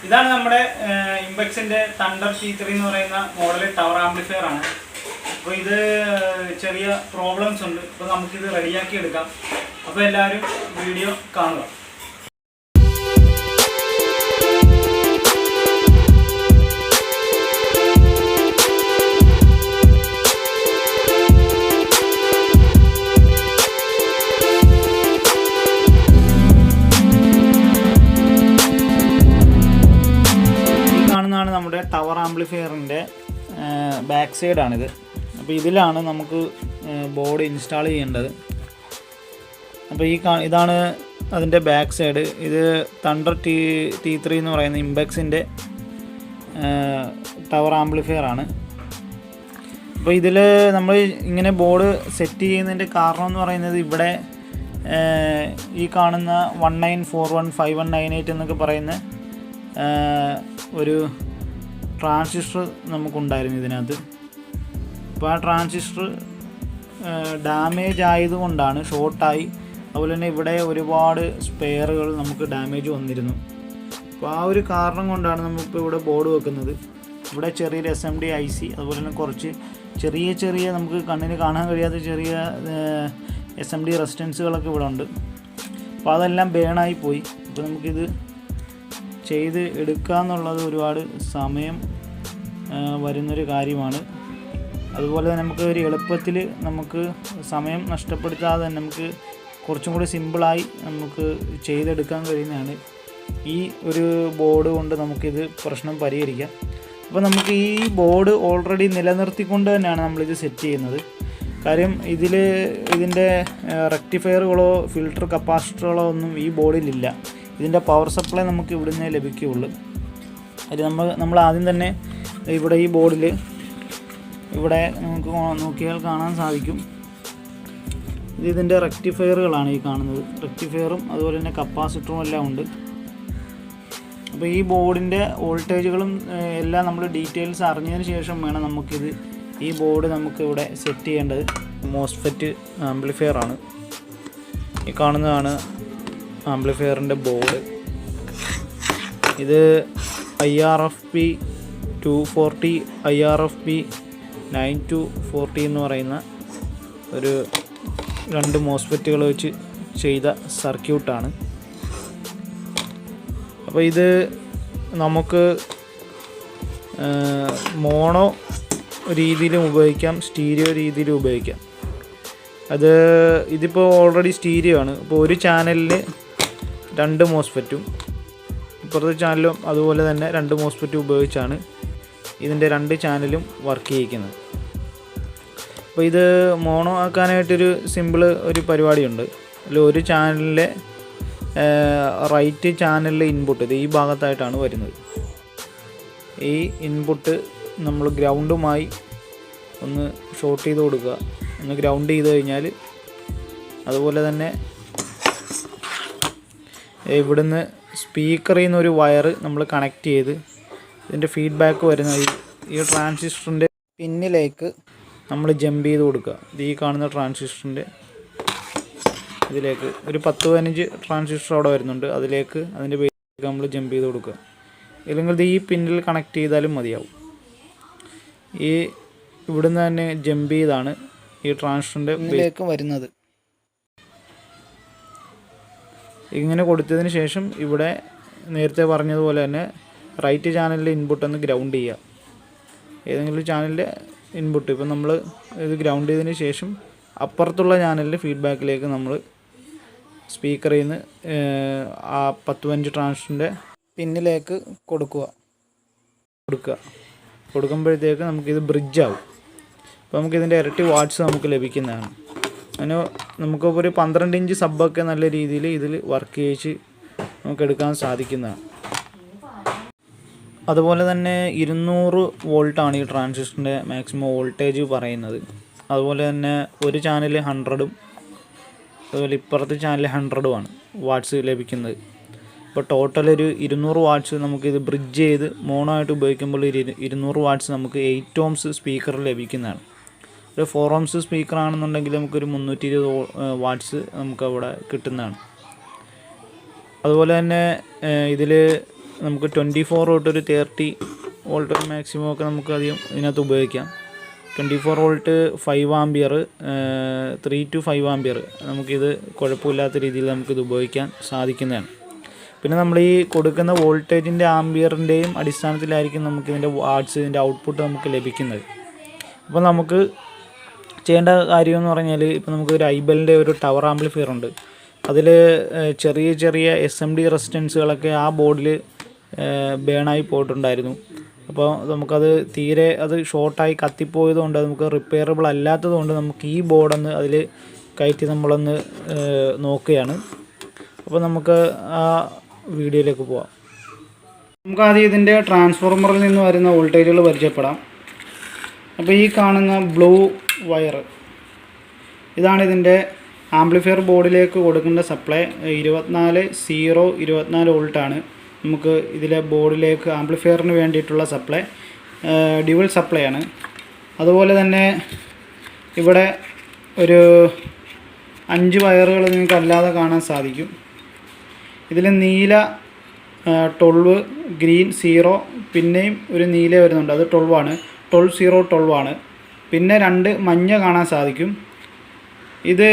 ഇതാണ് നമ്മുടെ ഇംപെക്സിൻ്റെ thunder T3 എന്ന് പറയുന്ന മോഡൽ ടവർ ആംപ്ലിഫയർ ആണ്. അപ്പോൾ ഇത് ചെറിയ പ്രോബ്ലംസ് ഉണ്ട്. അപ്പോൾ നമുക്കിത് റെഡിയാക്കി എടുക്കാം. അപ്പോൾ എല്ലാവരും വീഡിയോ കാണുക. നമ്മുടെ ടവർ ആംപ്ലിഫയറിൻ്റെ ബാക്ക് സൈഡാണിത്. അപ്പോൾ ഇതിലാണ് നമുക്ക് ബോർഡ് ഇൻസ്റ്റാൾ ചെയ്യേണ്ടത്. അപ്പോൾ ഇതാണ് അതിൻ്റെ ബാക്ക് സൈഡ്. ഇത് തണ്ടർ T3 എന്ന് പറയുന്ന ഇംപെക്സിൻ്റെ ടവർ ആംപ്ലിഫയർ ആണ്. അപ്പോൾ ഇതിൽ നമ്മൾ ഇങ്ങനെ ബോർഡ് സെറ്റ് ചെയ്യുന്നതിൻ്റെ കാരണം എന്ന് പറയുന്നത് ഇവിടെ ഈ കാണുന്ന 19415198 എന്നൊക്കെ പറയുന്ന ഒരു ട്രാൻസിസ്റ്റർ നമുക്കുണ്ടായിരുന്നു ഇതിനകത്ത്. അപ്പോൾ ആ ട്രാൻസിസ്റ്റർ ഡാമേജ് ആയതുകൊണ്ടാണ്, ഷോർട്ടായി. അതുപോലെ തന്നെ ഇവിടെ ഒരുപാട് സ്പെയറുകൾ നമുക്ക് ഡാമേജ് വന്നിരുന്നു. അപ്പോൾ ആ ഒരു കാരണം കൊണ്ടാണ് നമുക്കിപ്പോൾ ഇവിടെ ബോർഡ് വെക്കുന്നത്. ഇവിടെ ചെറിയൊരു SMD IC, അതുപോലെ തന്നെ കുറച്ച് ചെറിയ നമുക്ക് കണ്ണിന് കാണാൻ കഴിയാത്ത ചെറിയ SMD റെസിസ്റ്റൻസുകളൊക്കെ ഇവിടെ ഉണ്ട്. അപ്പോൾ അതെല്ലാം ബേണായി പോയി. അപ്പോൾ നമുക്കിത് ചെയ്ത് എടുക്കുക എന്നുള്ളത് ഒരുപാട് സമയം വരുന്നൊരു കാര്യമാണ്. അതുപോലെ തന്നെ നമുക്ക് ഒരു എളുപ്പത്തിൽ നമുക്ക് സമയം നഷ്ടപ്പെടുത്താതെ തന്നെ നമുക്ക് കുറച്ചും കൂടി സിമ്പിളായി നമുക്ക് ചെയ്തെടുക്കാൻ കഴിയുന്നതാണ്. ഈ ഒരു ബോർഡ് കൊണ്ട് നമുക്കിത് പ്രശ്നം പരിഹരിക്കാം. അപ്പോൾ നമുക്ക് ഈ ബോർഡ് ഓൾറെഡി നിലനിർത്തിക്കൊണ്ട് തന്നെയാണ് നമ്മളിത് സെറ്റ് ചെയ്യുന്നത്. കാര്യം ഇതിൻ്റെ റെക്ടിഫയറുകളോ ഫിൽട്ടർ കപ്പാസിറ്ററുകളോ ഒന്നും ഈ ബോർഡിലില്ല. ഇതിൻ്റെ പവർ സപ്ലൈ നമുക്ക് ഇവിടുന്ന് ലഭിക്കുകയുള്ളൂ. അത് നമ്മൾ ആദ്യം തന്നെ ഇവിടെ ഈ ബോർഡിൽ ഇവിടെ നമുക്ക് നോക്കിയാൽ കാണാൻ സാധിക്കും. ഇതിൻ്റെ റെക്ടിഫയറുകളാണ് ഈ കാണുന്നത്. റെക്ടിഫയറും അതുപോലെ തന്നെ കപ്പാസിറ്ററും എല്ലാം ഉണ്ട്. അപ്പോൾ ഈ ബോർഡിൻ്റെ വോൾട്ടേജുകളും എല്ലാം നമ്മൾ ഡീറ്റെയിൽസ് അറിഞ്ഞതിന് ശേഷം വേണം നമുക്കിത് ഈ ബോർഡ് നമുക്ക് ഇവിടെ സെറ്റ് ചെയ്യേണ്ടത്. മോസ്ഫെറ്റ് ആംപ്ലിഫയർ ആണ് ഈ കാണുന്നതാണ് ആംപ്ലിഫയറിൻ്റെ ബോർഡ്. ഇത് IRFP 240 IRFP 9240 എന്ന് പറയുന്ന ഒരു 2 മോസ്ഫെറ്റുകൾ വെച്ച് ചെയ്ത സർക്യൂട്ടാണ്. അപ്പോൾ ഇത് നമുക്ക് മോണോ രീതിയിലും ഉപയോഗിക്കാം, സ്റ്റീരിയോ രീതിയിലും ഉപയോഗിക്കാം. ഇതിപ്പോൾ ഓൾറെഡി സ്റ്റീരിയോ ആണ്. അപ്പോൾ ഒരു ചാനലിൽ 2 മോസ്ഫെറ്റും ഇപ്പുറത്തെ ചാനലും അതുപോലെ തന്നെ 2 മോസ്ഫെറ്റും ഉപയോഗിച്ചാണ് ഇതിൻ്റെ 2 ചാനലും വർക്ക് ചെയ്യിക്കുന്നത്. അപ്പോൾ ഇത് മോണോ ആക്കാനായിട്ടൊരു ഒരു പരിപാടിയുണ്ട്. അതിൽ ഒരു ചാനലിലെ റൈറ്റ് ചാനലിലെ ഇൻപുട്ട് ഇത് ഈ ഭാഗത്തായിട്ടാണ് വരുന്നത്. ഈ ഇൻപുട്ട് നമ്മൾ ഗ്രൗണ്ടുമായി ഒന്ന് ഷോർട്ട് ചെയ്ത് കൊടുക്കുക. ഒന്ന് ഗ്രൗണ്ട് ചെയ്ത് കഴിഞ്ഞാൽ അതുപോലെ തന്നെ ഇവിടുന്ന് സ്പീക്കറിൽ നിന്നൊരു വയർ നമ്മൾ കണക്ട് ചെയ്ത് ഇതിൻ്റെ ഫീഡ്ബാക്ക് വരുന്ന ഈ ട്രാൻസിസ്റ്ററിൻ്റെ പിന്നിലേക്ക് നമ്മൾ ജമ്പ് ചെയ്ത് കൊടുക്കുക. ഈ കാണുന്ന ട്രാൻസിസ്റ്ററിൻ്റെ ഇതിലേക്ക് ഒരു 10-15 ട്രാൻസിസ്റ്റർ അവിടെ വരുന്നുണ്ട്. അതിൻ്റെ പേരിലേക്ക് നമ്മൾ ജമ്പ് ചെയ്ത് കൊടുക്കുക. ഇല്ലെങ്കിൽ ഈ പിന്നിൽ കണക്ട് ചെയ്താലും മതിയാവും. ഇവിടുന്ന് തന്നെ ജമ്പ് ചെയ്താണ് ഈ ട്രാൻസിസ്റ്ററിൻ്റെ പിന്നിലേക്ക് വരുന്നത്. ഇങ്ങനെ കൊടുത്തതിന് ശേഷം ഇവിടെ നേരത്തെ പറഞ്ഞതുപോലെ തന്നെ റൈറ്റ് ചാനലിലെ ഇൻപുട്ട് ഒന്ന് ഗ്രൗണ്ട് ചെയ്യുക. ഏതെങ്കിലും ചാനലിൻ്റെ ഇൻപുട്ട് ഇപ്പം നമ്മൾ ഇത് ഗ്രൗണ്ട് ചെയ്തതിന് ശേഷം അപ്പുറത്തുള്ള ചാനലിൻ്റെ ഫീഡ്ബാക്കിലേക്ക് നമ്മൾ സ്പീക്കറിൽ നിന്ന് ആ 10-15 ട്രാൻസിസ്റ്ററിൻ്റെ പിന്നിലേക്ക് കൊടുക്കുമ്പോഴത്തേക്ക് നമുക്കിത് ബ്രിഡ്ജാവും. അപ്പോൾ നമുക്കിതിൻ്റെ ഇരട്ടി വാട്ട്സ് നമുക്ക് ലഭിക്കുന്നതാണ്. അതിന് നമുക്കിപ്പോൾ ഒരു 12 ഇഞ്ച് സബ്ബൊക്കെ നല്ല രീതിയിൽ ഇതിൽ വർക്ക് ചെയ്യിച്ച് നമുക്കെടുക്കാൻ സാധിക്കുന്നതാണ്. അതുപോലെ തന്നെ 200 വോൾട്ടാണ് ഈ ട്രാൻസിസ്റ്ററിൻ്റെ മാക്സിമം വോൾട്ടേജ് പറയുന്നത്. അതുപോലെ തന്നെ ഒരു ചാനൽ 100ഉം അതുപോലെ ഇപ്പുറത്തെ ചാനൽ 100ഉമാണ് വാട്ട്സ് ലഭിക്കുന്നത്. അപ്പോൾ ടോട്ടൽ ഒരു 200 വാട്ട്സ് നമുക്കിത് ബ്രിഡ്ജ് ചെയ്ത് മോണോ ആയിട്ട് ഉപയോഗിക്കുമ്പോൾ 200 വാട്ട്സ് നമുക്ക് 8 ohms സ്പീക്കർ ലഭിക്കുന്നതാണ്. ഒരു 4 ohms സ്പീക്കർ ആണെന്നുണ്ടെങ്കിൽ നമുക്കൊരു 320 വാട്ട്സ് നമുക്കവിടെ കിട്ടുന്നതാണ്. അതുപോലെ തന്നെ ഇതിൽ നമുക്ക് 24 തൊട്ട് ഒരു 30 വോൾട്ട് മാക്സിമം ഒക്കെ നമുക്ക് അധികം ഇതിനകത്ത് ഉപയോഗിക്കാം. 24 വോൾട്ട് 5 ആംപിയർ 3 to 5 ആംപിയർ നമുക്കിത് കുഴപ്പമില്ലാത്ത രീതിയിൽ നമുക്കിത് ഉപയോഗിക്കാൻ സാധിക്കുന്നതാണ്. പിന്നെ നമ്മൾ ഈ കൊടുക്കുന്ന വോൾട്ടേജിൻ്റെ ആംപിയറിൻ്റെയും അടിസ്ഥാനത്തിലായിരിക്കും നമുക്കിതിൻ്റെ വാട്ട്സ് ഇതിൻ്റെ ഔട്ട്പുട്ട് നമുക്ക് ലഭിക്കുന്നത്. അപ്പോൾ നമുക്ക് ചെയ്യേണ്ട കാര്യം എന്ന് പറഞ്ഞാൽ ഇപ്പോൾ നമുക്ക് ഒരു ഐബലിൻ്റെ ഒരു ടവർ ആംപ്ലിഫയർ ഉണ്ട്. അതിൽ ചെറിയ ചെറിയ SMD റെസിസ്റ്റൻസുകളൊക്കെ ആ ബോർഡിൽ ബേണായി പോയിട്ടുണ്ടായിരുന്നു. അപ്പോൾ നമുക്കത് തീരെ അത് ഷോർട്ടായി കത്തിപ്പോയത് കൊണ്ട് നമുക്ക് റിപ്പയറബിൾ അല്ലാത്തത് കൊണ്ട് നമുക്ക് ഈ ബോർഡൊന്ന് അതിൽ കയറ്റി നമ്മളൊന്ന് നോക്കുകയാണ്. അപ്പോൾ നമുക്ക് ആ വീഡിയോയിലേക്ക് പോവാം. നമുക്ക് ആദ്യം ഇതിൻ്റെ ട്രാൻസ്ഫോർമറിൽ നിന്ന് വരുന്ന വോൾട്ടേജുകൾ പരിചയപ്പെടാം. അപ്പോൾ ഈ കാണുന്ന ബ്ലൂ വയർ ഇതാണ് ഇതിൻ്റെ ആംപ്ലിഫയർ ബോർഡിലേക്ക് കൊടുക്കേണ്ട സപ്ലൈ. 24 വോൾട്ടാണ് നമുക്ക് ഇതിലെ ബോർഡിലേക്ക് ആംപ്ലിഫയറിന് വേണ്ടിയിട്ടുള്ള സപ്ലൈ. ഡ്യുവൽ സപ്ലൈ ആണ്. അതുപോലെ തന്നെ ഇവിടെ ഒരു 5 വയറുകൾ നിങ്ങൾക്ക് അല്ലാതെ കാണാൻ സാധിക്കും. ഇതിൽ നീല 12, ഗ്രീൻ 0, പിന്നെയും ഒരു നീല വരുന്നുണ്ട്, അത് 12 ആണ്. 12 ആണ്. പിന്നെ 2 മഞ്ഞ കാണാൻ സാധിക്കും. ഇത്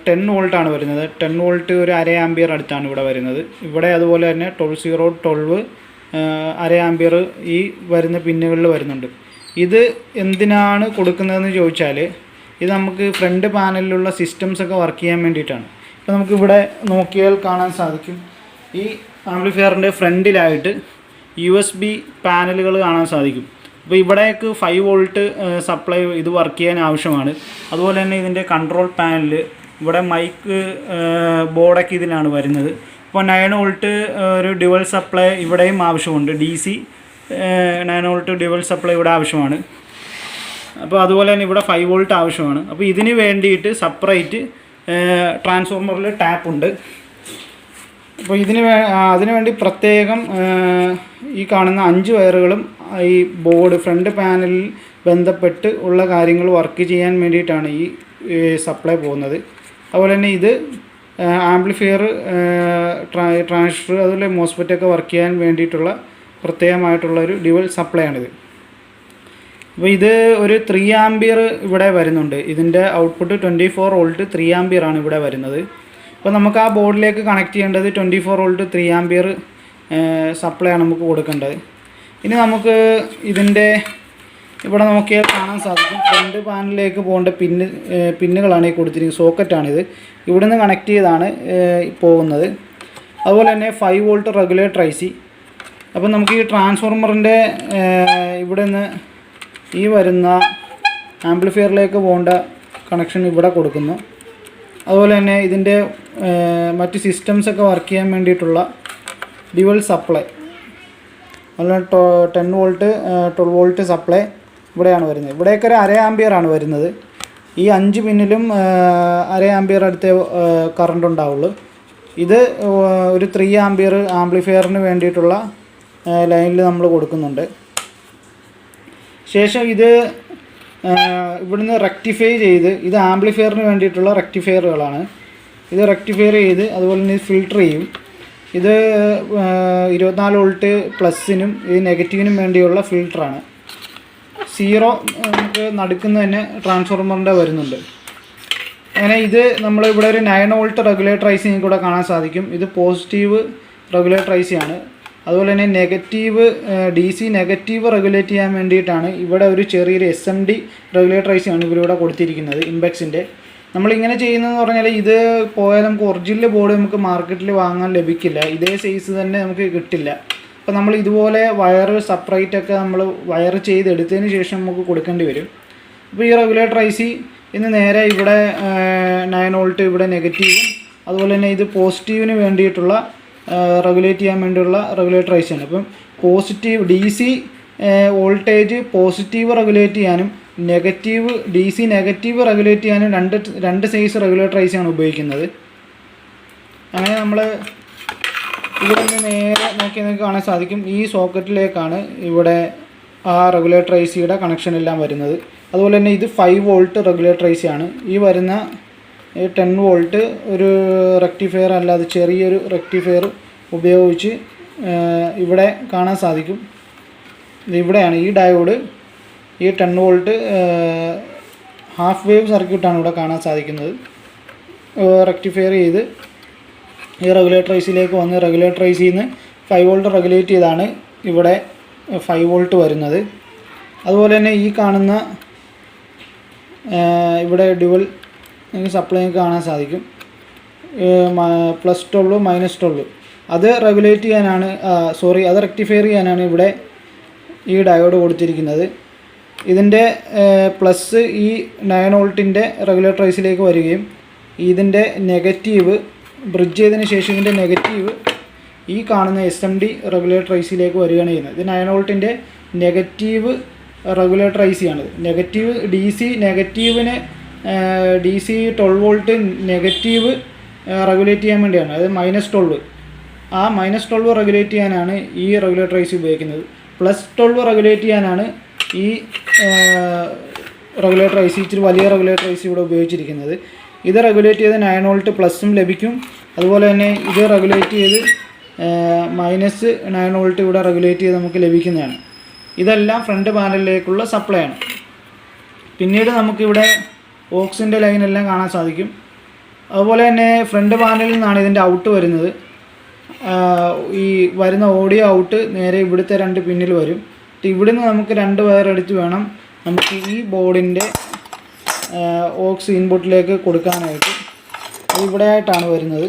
10 വോൾട്ടാണ് വരുന്നത്. 10 വോൾട്ട് ഒരു 1/2 ആംപിയർ അടുത്താണ് ഇവിടെ വരുന്നത്. ഇവിടെ അതുപോലെ തന്നെ 12 1/2 ആംപിയർ ഈ വരുന്ന പിന്നുകളിൽ വരുന്നുണ്ട്. ഇത് എന്തിനാണ് കൊടുക്കുന്നതെന്ന് ചോദിച്ചാൽ ഇത് നമുക്ക് ഫ്രണ്ട് പാനലിലുള്ള സിസ്റ്റംസൊക്കെ വർക്ക് ചെയ്യാൻ വേണ്ടിയിട്ടാണ്. ഇപ്പോൾ നമുക്കിവിടെ നോക്കിയാൽ കാണാൻ സാധിക്കും ഈ ആംപ്ലിഫയറിൻ്റെ ഫ്രണ്ടിലായിട്ട് USB പാനലുകൾ കാണാൻ സാധിക്കും. അപ്പോൾ ഇവിടേക്ക് 5 വോൾട്ട് സപ്ലൈ ഇത് വർക്ക് ചെയ്യാൻ ആവശ്യമാണ്. അതുപോലെ തന്നെ ഇതിൻ്റെ കൺട്രോൾ പാനൽ ഇവിടെ മൈക്ക് ബോർഡൊക്കെ ഇതിലാണ് വരുന്നത്. അപ്പോൾ 9 വോൾട്ട് ഒരു ഡ്യുവൽ സപ്ലൈ ഇവിടെയും ആവശ്യമുണ്ട്. DC 9 വോൾട്ട് ഡ്യുവൽ സപ്ലൈ ഇവിടെ ആവശ്യമാണ്. അപ്പോൾ അതുപോലെ തന്നെ ഇവിടെ 5 വോൾട്ട് ആവശ്യമാണ്. അപ്പോൾ ഇതിന് വേണ്ടിയിട്ട് സെപ്പറേറ്റ് ട്രാൻസ്ഫോർമറിൽ ടാപ്പുണ്ട്. അപ്പോൾ അതിനുവേണ്ടി പ്രത്യേകം ഈ കാണുന്ന 5 വയറുകളും ഈ ബോർഡ് ഫ്രണ്ട് പാനലിൽ ബന്ധപ്പെട്ട് ഉള്ള കാര്യങ്ങൾ വർക്ക് ചെയ്യാൻ വേണ്ടിയിട്ടാണ് ഈ സപ്ലൈ പോകുന്നത്. അതുപോലെ തന്നെ ഇത് ആംപ്ലിഫയർ, ട്രാൻസിസ്റ്റർ, അതുപോലെ മോസ്ഫെറ്റൊക്കെ വർക്ക് ചെയ്യാൻ വേണ്ടിയിട്ടുള്ള പ്രത്യേകമായിട്ടുള്ളൊരു ഡ്യുവൽ സപ്ലൈ ആണിത്. അപ്പോൾ ഇത് ഒരു 3 ആംപിയർ ഇവിടെ വരുന്നുണ്ട്. ഇതിൻ്റെ ഔട്ട്പുട്ട് 24 വോൾട്ട് 3 ആംപിയർ ആണ് ഇവിടെ വരുന്നത്. അപ്പോൾ നമുക്ക് ആ ബോർഡിലേക്ക് കണക്ട് ചെയ്യേണ്ടത് 24 വോൾട്ട് 3 ആംപിയർ സപ്ലൈ ആണ് നമുക്ക് കൊടുക്കേണ്ടത്. ഇനി നമുക്ക് ഇതിൻ്റെ ഇവിടെ നോക്കിയാൽ കാണാൻ സാധിക്കും ഫ്രണ്ട് പാനലിലേക്ക് പോകേണ്ട പിന്നുകളാണ് ഈ കൊടുത്തിരിക്കുന്നത്. സോക്കറ്റാണിത്. ഇവിടുന്ന് കണക്ട് ചെയ്താണ് പോകുന്നത്. അതുപോലെ തന്നെ 5 വോൾട്ട് റെഗുലേറ്റർ IC. അപ്പോൾ നമുക്ക് ഈ ട്രാൻസ്ഫോർമറിൻ്റെ ഇവിടെ നിന്ന് ഈ വരുന്ന ആംപ്ലിഫയറിലേക്ക് പോകേണ്ട കണക്ഷൻ ഇവിടെ കൊടുക്കുന്നു. അതുപോലെ തന്നെ ഇതിൻ്റെ മറ്റ് സിസ്റ്റംസൊക്കെ വർക്ക് ചെയ്യാൻ വേണ്ടിയിട്ടുള്ള ഡ്യുവൽ സപ്ലൈ, അതുപോലെ 10 വോൾട്ട് 12 വോൾട്ട് സപ്ലൈ ഇവിടെയാണ് വരുന്നത്. ഇവിടെയൊക്കെ ഒരു 1/2 ആംപിയർ ആണ് വരുന്നത്. ഈ 5 പിന്നിലും 1/2 ആംപിയർ അടുത്തേ കറണ്ട് ഉണ്ടാവുള്ളൂ. ഇത് ഒരു 3 ആംപിയർ ആംപ്ലിഫയറിന് വേണ്ടിയിട്ടുള്ള ലൈനിൽ നമ്മൾ കൊടുക്കുന്നുണ്ട്. ശേഷം ഇത് ഇവിടുന്ന് റെക്ടിഫൈ ചെയ്ത്, ഇത് ആംപ്ലിഫയറിന് വേണ്ടിയിട്ടുള്ള റെക്ടിഫയറുകളാണ്. ഇത് റെക്ടിഫയർ ചെയ്ത് അതുപോലെ തന്നെ ഫിൽട്ടർ ചെയ്യും. ഇത് 24 വോൾട്ട് പ്ലസിനും ഇത് നെഗറ്റീവിനും വേണ്ടിയുള്ള ഫിൽട്ടറാണ്. 0 നമുക്ക് നടുക്കുന്ന തന്നെ ട്രാൻസ്ഫോർമറിൻ്റെ വരുന്നുണ്ട്. അങ്ങനെ ഇത് നമ്മളിവിടെ ഒരു 9 വോൾട്ട് റെഗുലേറ്റർ IC കൂടെ കാണാൻ സാധിക്കും. ഇത് പോസിറ്റീവ് റെഗുലേറ്റർ IC ആണ്. അതുപോലെ തന്നെ നെഗറ്റീവ് DC നെഗറ്റീവ് റെഗുലേറ്റ് ചെയ്യാൻ വേണ്ടിയിട്ടാണ് ഇവിടെ ഒരു ചെറിയൊരു SMD റെഗുലേറ്റർ IC ആണ് ഇവരിവിടെ കൊടുത്തിരിക്കുന്നത്, ഇംപെക്സിൻ്റെ. നമ്മളിങ്ങനെ ചെയ്യുന്നതെന്ന് പറഞ്ഞാൽ ഇത് പോയാൽ നമുക്ക് ഒറിജിനൽ ബോർഡ് നമുക്ക് മാർക്കറ്റിൽ വാങ്ങാൻ ലഭിക്കില്ല. ഇതേ സൈസ് തന്നെ നമുക്ക് കിട്ടില്ല. അപ്പോൾ നമ്മൾ ഇതുപോലെ വയർ സെപ്പറേറ്റ് ഒക്കെ നമ്മൾ വയർ ചെയ്തെടുത്തതിന് ശേഷം നമുക്ക് കൊടുക്കേണ്ടി വരും. അപ്പോൾ ഈ റെഗുലേറ്റർ IC ഇന്ന് നേരെ ഇവിടെ 9 വോൾട്ട് ഇവിടെ നെഗറ്റീവും അതുപോലെ തന്നെ ഇത് പോസിറ്റീവിന് വേണ്ടിയിട്ടുള്ള റെഗുലേറ്റ് ചെയ്യാൻ വേണ്ടിയുള്ള റെഗുലേറ്റർ IC ആണ്. അപ്പം positive DC voltage positive regulate ചെയ്യാനും നെഗറ്റീവ് DC നെഗറ്റീവ് റെഗുലേറ്റ് ചെയ്യാനും രണ്ട് സൈസ് റെഗുലേറ്റർ IC ആണ് ഉപയോഗിക്കുന്നത്. അങ്ങനെ നമ്മൾ ഇവിടെ നിന്ന് നേരെ നോക്കി നിങ്ങൾക്ക് കാണാൻ സാധിക്കും ഈ സോക്കറ്റിലേക്കാണ് ഇവിടെ ആ റെഗുലേറ്റർ ICയുടെ കണക്ഷൻ എല്ലാം വരുന്നത്. അതുപോലെ തന്നെ ഇത് 5 വോൾട്ട് റെഗുലേറ്റർ IC ആണ്. ഈ വരുന്ന 10 വോൾട്ട് ഒരു റെക്ടിഫയർ അല്ലാതെ ചെറിയൊരു റെക്ടിഫയർ ഉപയോഗിച്ച് ഇവിടെ കാണാൻ സാധിക്കും. ഇവിടെയാണ് ഈ ഡയോഡ്, ഈ 10 വോൾട്ട് ഹാഫ് വേവ് സർക്യൂട്ടാണ് ഇവിടെ കാണാൻ സാധിക്കുന്നത്. റെക്ടിഫയർ ചെയ്ത് ഈ റെഗുലേറ്റർ ഐസിയിലേക്ക് വന്ന് റെഗുലേറ്റർ ഐസിയിൽ നിന്ന് 5 വോൾട്ട് റെഗുലേറ്റ് ചെയ്താണ് ഇവിടെ 5 വോൾട്ട് വരുന്നത്. അതുപോലെ തന്നെ ഈ കാണുന്ന ഇവിടെ ഡ്യുവൽ സപ്ലൈ കാണാൻ സാധിക്കും. +12 -12 അത് റെഗുലേറ്റ് ചെയ്യാനാണ്, അത് റെക്ടിഫയർ ചെയ്യാനാണ് ഇവിടെ ഈ ഡയോഡ് കൊടുത്തിരിക്കുന്നത്. ഇതിൻ്റെ പ്ലസ് ഈ 9 വോൾട്ടിൻ്റെ റെഗുലേറ്റർ ഐസിലേക്ക് വരികയും ഇതിൻ്റെ നെഗറ്റീവ് ബ്രിഡ്ജ് ചെയ്തതിന് ശേഷം ഇതിൻ്റെ നെഗറ്റീവ് ഈ കാണുന്ന SMD റെഗുലേറ്റർ ഐസിയിലേക്ക് വരികയാണ് ചെയ്യുന്നത്. ഇത് 9 വോൾട്ടിൻ്റെ നെഗറ്റീവ് റെഗുലേറ്റർ ഐസിയാണിത്. നെഗറ്റീവ് DC നെഗറ്റീവിന് DC 12 വോൾട്ട് നെഗറ്റീവ് റെഗുലേറ്റ് ചെയ്യാൻ വേണ്ടിയാണ്, അത് -12. ആ -12 റെഗുലേറ്റ് ചെയ്യാനാണ് ഈ റെഗുലേറ്റർ ഐസി ഉപയോഗിക്കുന്നത്. +12 റെഗുലേറ്റ് ചെയ്യാനാണ് ഈ റെഗുലേറ്റർ ഐസി, ഇച്ചിരി വലിയ റെഗുലേറ്റർ ഐസി ഇവിടെ ഉപയോഗിച്ചിരിക്കുന്നത്. ഇത് റെഗുലേറ്റ് ചെയ്ത് 9 വോൾട്ട് പ്ലസും ലഭിക്കും. അതുപോലെ തന്നെ ഇത് റെഗുലേറ്റ് ചെയ്ത് -9 വോൾട്ട് ഇവിടെ റെഗുലേറ്റ് ചെയ്ത് നമുക്ക് ലഭിക്കുന്നതാണ്. ഇതെല്ലാം ഫ്രണ്ട് പാനലിലേക്കുള്ള സപ്ലൈ ആണ്. പിന്നീട് നമുക്കിവിടെ ഓക്സിൻ്റെ ലൈനെല്ലാം കാണാൻ സാധിക്കും. അതുപോലെ തന്നെ ഫ്രണ്ട് പാനലിൽ നിന്നാണ് ഇതിൻ്റെ ഔട്ട് വരുന്നത്. ഈ വരുന്ന ഓഡിയോ ഔട്ട് നേരെ ഇവിടുത്തെ 2 പിന്നിൽ വരും. ഇവിടുന്ന് നമുക്ക് 2 വയർ എടുത്ത് വേണം നമുക്ക് ഈ ബോർഡിൻ്റെ ഓക്സ് ഇൻപുട്ടിലേക്ക് കൊടുക്കാനായിട്ട്. അത് ഇവിടെ ആയിട്ടാണ് വരുന്നത്.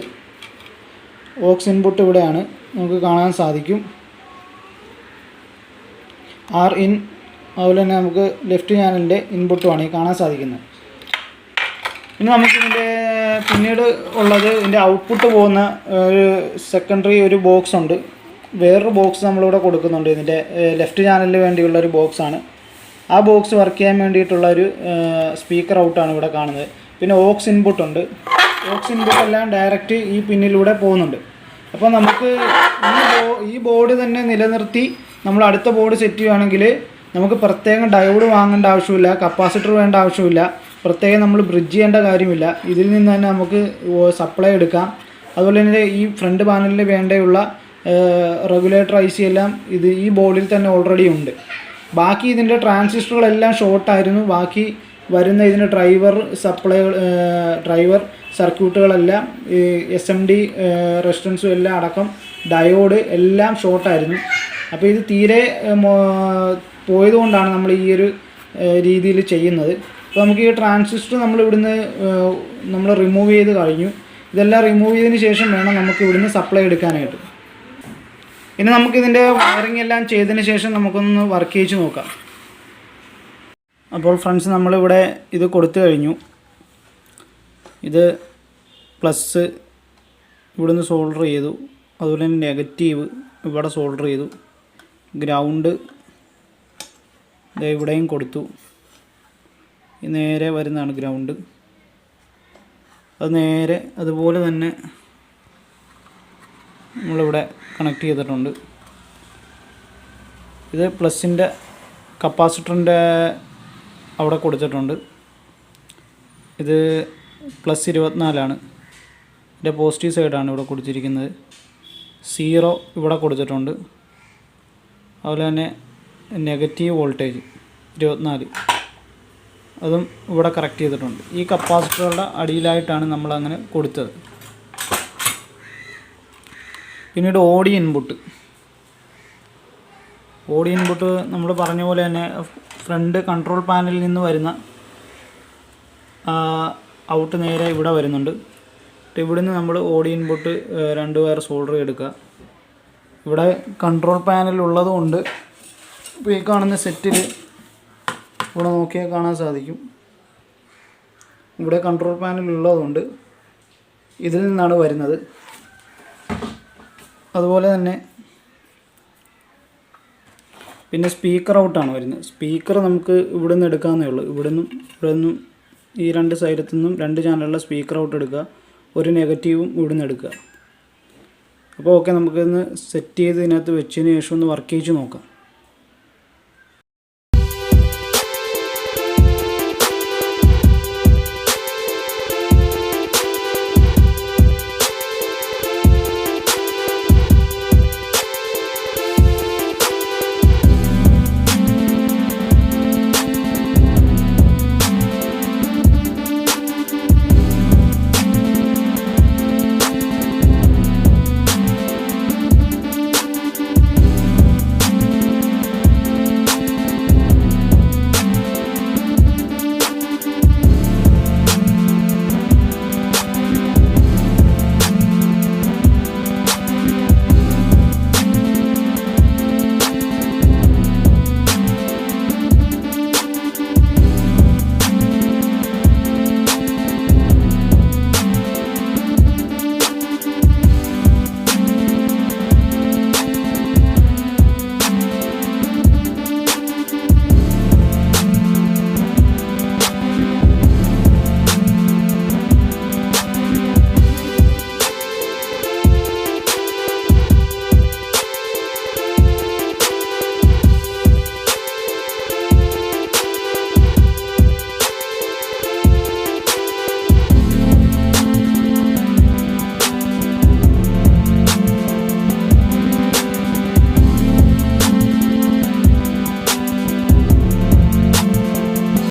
ഓക്സ് ഇൻപുട്ട് ഇവിടെയാണ്, നമുക്ക് കാണാൻ സാധിക്കും. Rin, അതുപോലെ തന്നെ നമുക്ക് ലെഫ്റ്റ് ചാനലിൻ്റെ ഇൻപുട്ടുമാണ് ഈ കാണാൻ സാധിക്കുന്നത്. ഇനി നമുക്കിതിൻ്റെ പിന്നീട് ഉള്ളത് ഇതിൻ്റെ ഔട്ട്പുട്ട് പോകുന്ന ഒരു സെക്കൻഡറി ഒരു ബോക്സ് ഉണ്ട്. വേറൊരു ബോക്സ് നമ്മളിവിടെ കൊടുക്കുന്നുണ്ട്. ഇതിൻ്റെ ലെഫ്റ്റ് ചാനലിന് വേണ്ടിയുള്ള ഒരു ബോക്സാണ്. ആ ബോക്സ് വർക്ക് ചെയ്യാൻ വേണ്ടിയിട്ടുള്ള ഒരു സ്പീക്കർ ഔട്ടാണ് ഇവിടെ കാണുന്നത്. പിന്നെ ഓക്സ് ഇൻപുട്ടുണ്ട്. ഓക്സ് ഇൻപുട്ട് എല്ലാം ഡയറക്റ്റ് ഈ പിന്നിലൂടെ പോകുന്നുണ്ട്. അപ്പോൾ നമുക്ക് ഈ ബോർഡ് തന്നെ നിലനിർത്തി നമ്മൾ അടുത്ത ബോർഡ് സെറ്റ് ചെയ്യുകയാണെങ്കിൽ നമുക്ക് പ്രത്യേകം ഡയോഡ് വാങ്ങേണ്ട ആവശ്യമില്ല, കപ്പാസിറ്റർ വേണ്ട ആവശ്യമില്ല, പ്രത്യേകം നമ്മൾ ബ്രിഡ്ജ് ചെയ്യേണ്ട കാര്യമില്ല. ഇതിൽ നിന്ന് തന്നെ നമുക്ക് സപ്ലൈ എടുക്കാം. അതുപോലെ തന്നെ ഈ ഫ്രണ്ട് പാനലിൽ വേണ്ടിയുള്ള റെഗുലേറ്റർ ഐസി എല്ലാം ഈ ബോർഡിൽ തന്നെ ഓൾറെഡി ഉണ്ട്. ബാക്കി ഇതിൻ്റെ ട്രാൻസിസ്റ്ററുകളെല്ലാം ഷോർട്ടായിരുന്നു. ബാക്കി വരുന്ന ഇതിൻ്റെ ഡ്രൈവർ സർക്യൂട്ടുകളെല്ലാം SMD റെസിസ്റ്റൻസും എല്ലാം അടക്കം ഡയോഡ് എല്ലാം ഷോർട്ടായിരുന്നു. അപ്പോൾ ഇത് തീരെ പോയതുകൊണ്ടാണ് നമ്മൾ ഈ ഒരു രീതിയിൽ ചെയ്യുന്നത്. അപ്പോൾ നമുക്ക് ഈ ട്രാൻസിസ്റ്റർ നമ്മൾ റിമൂവ് ചെയ്ത് കഴിഞ്ഞു. ഇതെല്ലാം റിമൂവ് ചെയ്തതിന് ശേഷം വേണം നമുക്ക് ഇവിടുന്ന് സപ്ലൈ എടുക്കാനായിട്ട്. ഇനി നമുക്കിതിൻ്റെ വയറിംഗ് എല്ലാം ചെയ്തതിന് ശേഷം നമുക്കൊന്ന് വർക്ക് ചെയ്ത് നോക്കാം. അപ്പോൾ ഫ്രണ്ട്സ്, നമ്മളിവിടെ ഇത് കൊടുത്തു കഴിഞ്ഞു. ഇത് പ്ലസ് ഇവിടുന്ന് സോൾഡർ ചെയ്തു. അതുപോലെ തന്നെ നെഗറ്റീവ് ഇവിടെ സോൾഡർ ചെയ്തു. ഗ്രൗണ്ട് ഇവിടെയും കൊടുത്തു. നേരെ വരുന്നതാണ് ഗ്രൗണ്ട്. അത് നേരെ അതുപോലെ തന്നെ നമ്മളിവിടെ കണക്ട് ചെയ്തിട്ടുണ്ട്. ഇത് പ്ലസിൻ്റെ കപ്പാസിറ്ററിൻ്റെ അവിടെ കൊടുത്തിട്ടുണ്ട്. ഇത് +24 ഇതിൻ്റെ പോസിറ്റീവ് സൈഡാണ് ഇവിടെ കൊടുത്തിരിക്കുന്നത്. 0 ഇവിടെ കൊടുത്തിട്ടുണ്ട്. അതുപോലെ തന്നെ നെഗറ്റീവ് വോൾട്ടേജ് 24 അതും ഇവിടെ കറക്റ്റ് ചെയ്തിട്ടുണ്ട്. ഈ കപ്പാസിറ്ററുടെ അടിയിലായിട്ടാണ് നമ്മളങ്ങനെ കൊടുത്തത്. പിന്നീട് ഓഡിയോ ഇൻപുട്ട് നമ്മൾ പറഞ്ഞ പോലെ തന്നെ ഫ്രണ്ട് കൺട്രോൾ പാനലിൽ നിന്ന് വരുന്ന ഔട്ട് നേരെ ഇവിടെ വരുന്നുണ്ട്. ഇവിടുന്ന് നമ്മൾ ഓഡിയോ ഇൻപുട്ട് 2 വയർ സോൾഡർ എടുക്കുക. ഇവിടെ കൺട്രോൾ പാനൽ ഉള്ളതുകൊണ്ട് ഇപ്പോൾ ഈ കാണുന്ന സെറ്റിൽ ഇവിടെ നോക്കിയാൽ കാണാൻ സാധിക്കും. ഇവിടെ കൺട്രോൾ പാനൽ ഉള്ളതുകൊണ്ട് ഇതിൽ നിന്നാണ് വരുന്നത്. അതുപോലെ തന്നെ പിന്നെ സ്പീക്കർ ഔട്ടാണ് വരുന്നത്. സ്പീക്കർ നമുക്ക് ഇവിടെ നിന്ന് എടുക്കാവുന്നേ ഉള്ളൂ. ഇവിടെ നിന്നും ഈ 2 സൈഡിൽ നിന്നും 2 ചാനലുള്ള സ്പീക്കർ ഔട്ട് എടുക്കുക. ഒരു നെഗറ്റീവും ഇവിടെ നിന്ന് എടുക്കുക. അപ്പോൾ ഓക്കെ, നമുക്കിന്ന് സെറ്റ് ചെയ്ത് ഇതിനകത്ത് വെച്ചതിന് ശേഷം ഒന്ന് വർക്ക് ചെയ്ത് നോക്കാം.